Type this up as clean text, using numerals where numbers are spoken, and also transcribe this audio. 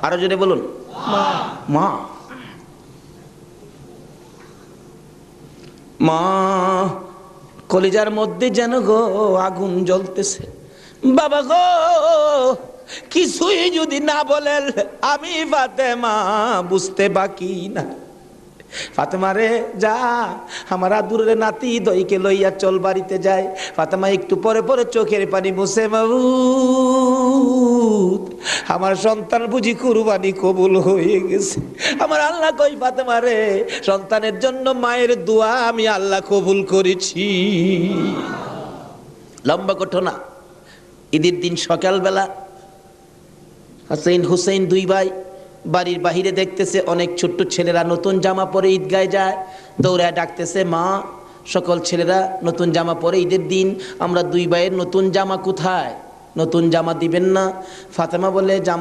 আরো জোরে বলুন, মা। মা, কলিজার মধ্যে যেন গো আগুন জ্বলতেছে। বাবা গো, কিছুই যদি না বলেন আমি ফাতেমা বুঝতে বাকি না। ফাতেমা রে যা, আমার আদুরে নাতি দইকে লইয়া চল বাড়িতে যায়। ফাতেমা একটু পরে পরে চোখের পানি মুছে, মাবুদ আমার সন্তান বুঝি কুরবানি কবুল হয়ে গেছে। আমার আল্লাহ কই ফাতেমা রে, সন্তানের জন্য মায়ের দোয়া আমি আল্লাহ কবুল করেছি। লম্বা ঘটনা। ঈদের দিন সকালবেলা হাসাইন হুসাইন দুই ভাই বাড়ির বাহিরে দেখতেছে অনেক ছোট্ট ছেলেরা নতুন জামা পরে ঈদগায় যায়। দৌড়ায় ডাকতেছে, মা সকল ছেলেরা নতুন জামা পরে ঈদের দিন, আমরা দুই ভাইয়ের নতুন জামা কোথায়? নতুন জামা দিবেন না? ফাতেমা বলে, জামা